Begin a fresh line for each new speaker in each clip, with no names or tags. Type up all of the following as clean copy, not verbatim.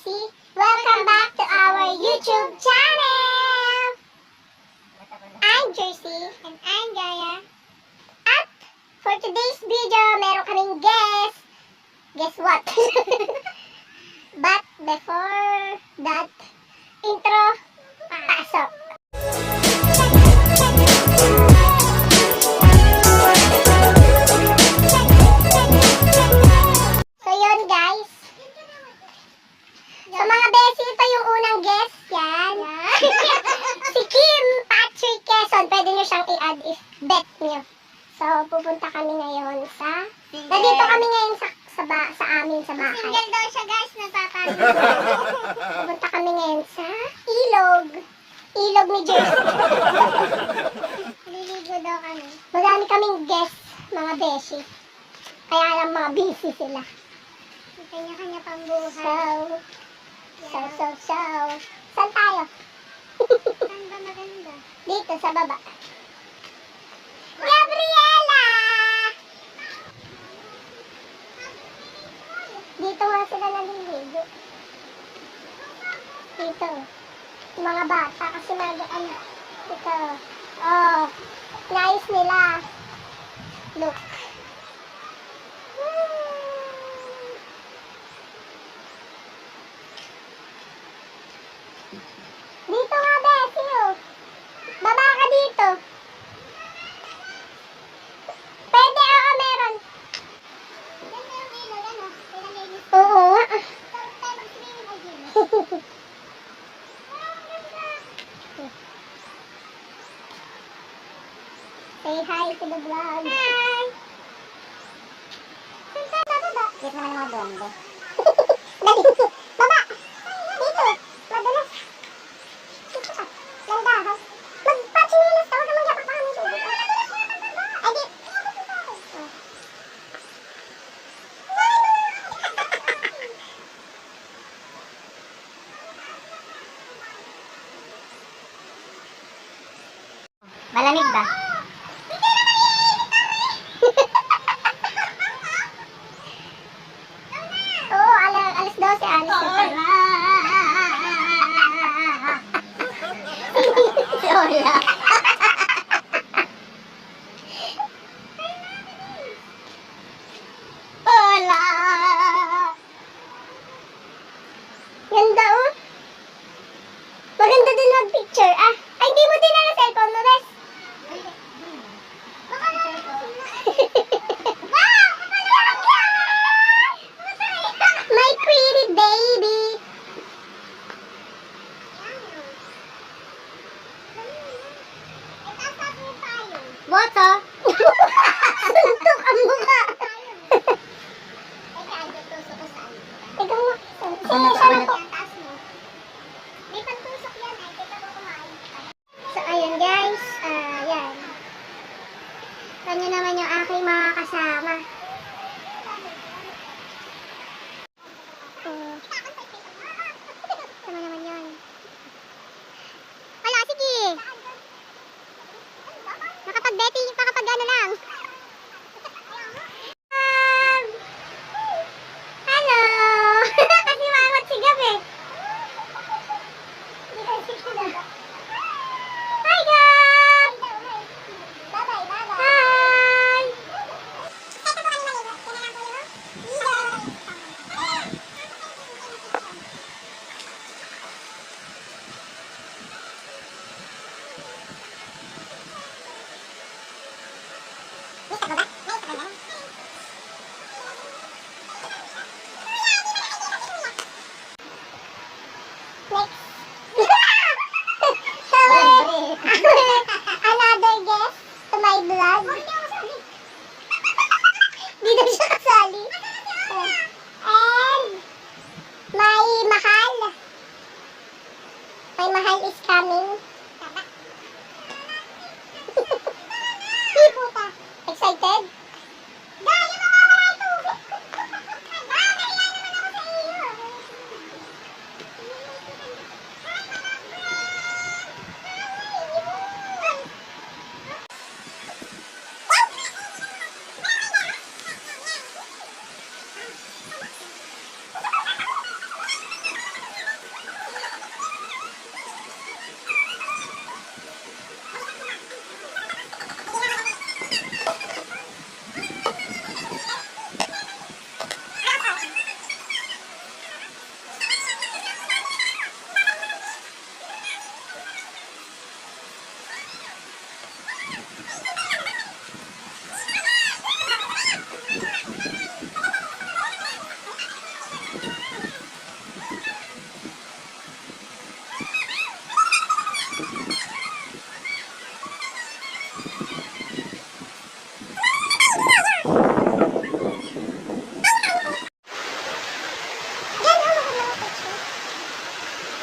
Beshi. Welcome back to our YouTube channel! I'm Jersey. And I'm Gaya. At for today's video, meron kaming guest. Guess what? But before that, intro, pasok! So yun guys, sa mga Beshi, ito yung unang guest yan. Si Kim Patrick Quezon. Pwede nyo siyang i-add if bet nyo. So, pupunta kami ngayon sa... Nandito kami ngayon sa amin sa bahay. Single daw siya guys, nagpapalit. Pupunta kami ngayon sa ilog. Ilog ni Jersey. Liligo daw kami. Marami kaming guest, mga Beshi. Kaya lang mga busy sila. Kanya-kanya pang buhay. So. Saan tayo? Saan ba maganda? Dito, sa baba. Gabriela! Dito nga sila naliligo. Dito. Mga bata kasi ano. Dito. Oh. Nice nila. Look. Dito nga, Beshi, oh. Baba ka dito. Pwede, oo, meron. Oo nga. Say hi to the vlog. Hi! Saan tayo bababa? Dito naman mga bombe. Dali, baba! Dito, madalas. Dito ka, landahan. Magpachinilas ka, huwag ka mangyapang pa kami tubig. Ay, di. Malamig ba? Oo, alas 12, alas 12. Lola. Hola. Ganda, oh. Maganda din mag-picture, ah. Ay, di mo din na cellphone mo, bes. My pretty baby. Boto. Suntok ang mukha. Ikaw mo. Siya na po. May pantusok yan eh. Kita ko kumain. So, ayun guys. Yan. Kanya naman yung aking mga kasama. Tama naman yun. Wala, sige. Nakapag-betting, nakapag-ano lang. Hello! Kasi mamot si Gabi.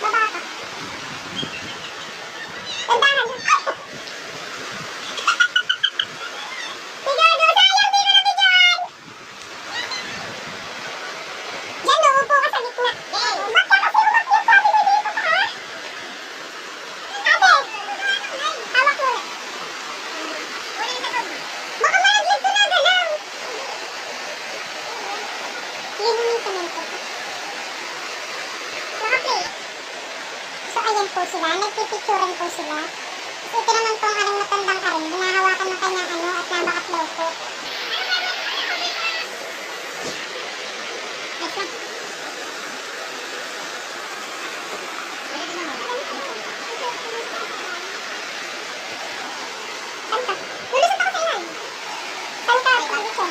Baba ka. Tandahan. Sigado, sayang, di ko na bigyan. Diyan, uupo ka sa gitna. Ba't ka kasi umakyat? Sabi ko dito ka, ha? Ate, hawak mo. Baka malaglag ko na galaw. Limunin ko nito. Naka-play. So, ayan po sila. Nagpipicturan po sila. So, ito naman pong aking matandang ka rin. Hinahawakan ng kanyang ano at nabakatlaw po. Ito. Kanta. Lulusot ako sa ilan. Kanta. Kanta.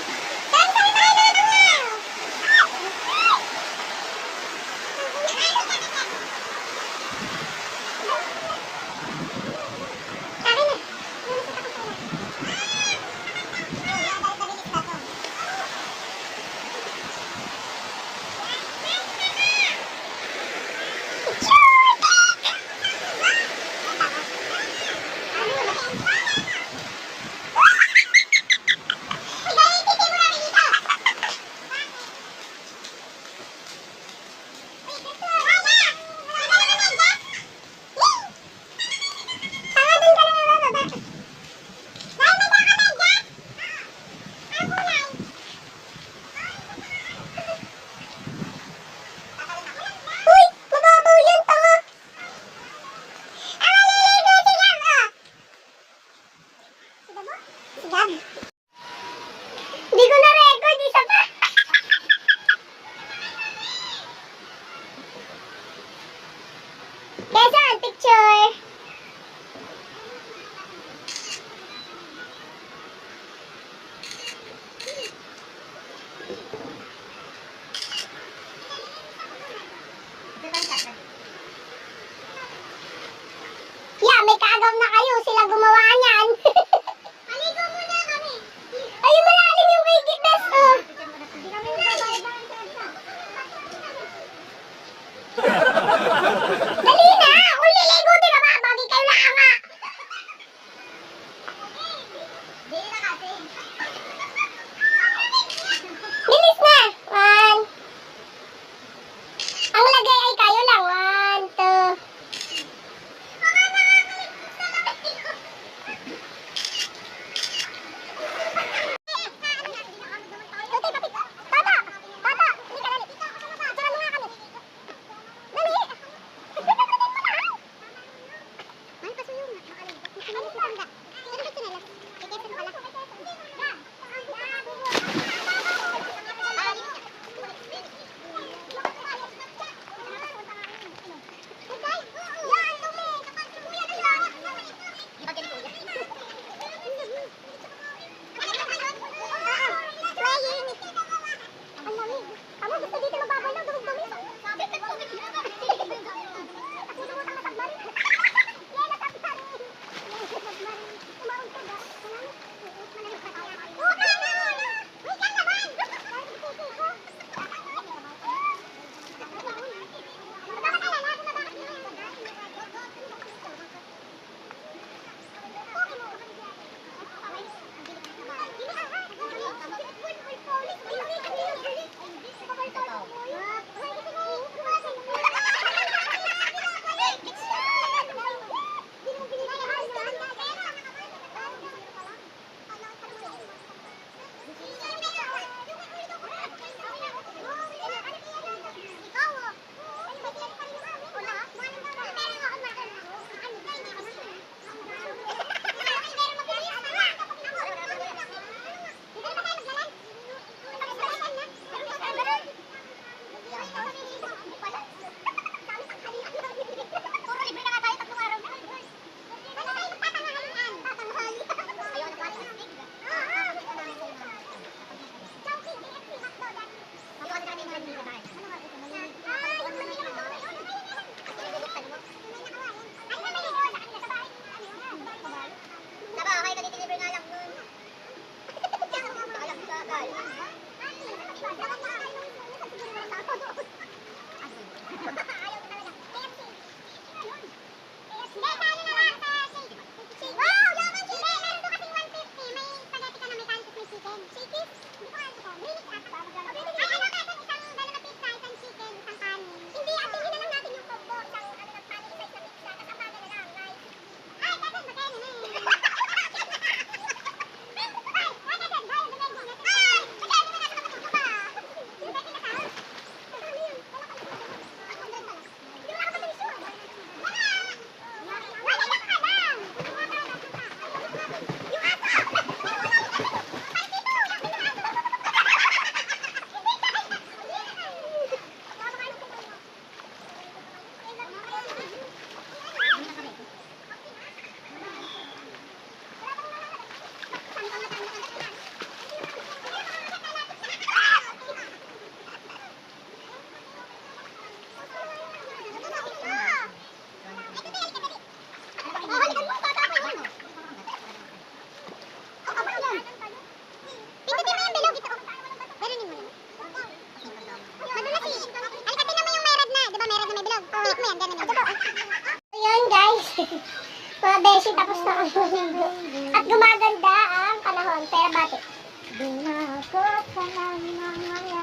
Hindi ko na-record, isa pa. Quezon, picture. Yeah, may kaagaw na kayo. Sila gumawa niyan. Aligo muna kami. Ay, malalim yung kay Gitas, oh. Dali na! Kung liligo, di ba babagi kayo na nga? Bilis na! One. Ang lagay ay kayo lang. 1, 2. Tata! Tata! Hindi ka dali. Picturean mo nga kami. Dali! Beshi, tapos na ang ligo. At gumaganda ang panahon. Pera bati. Di na ako sa mamaya.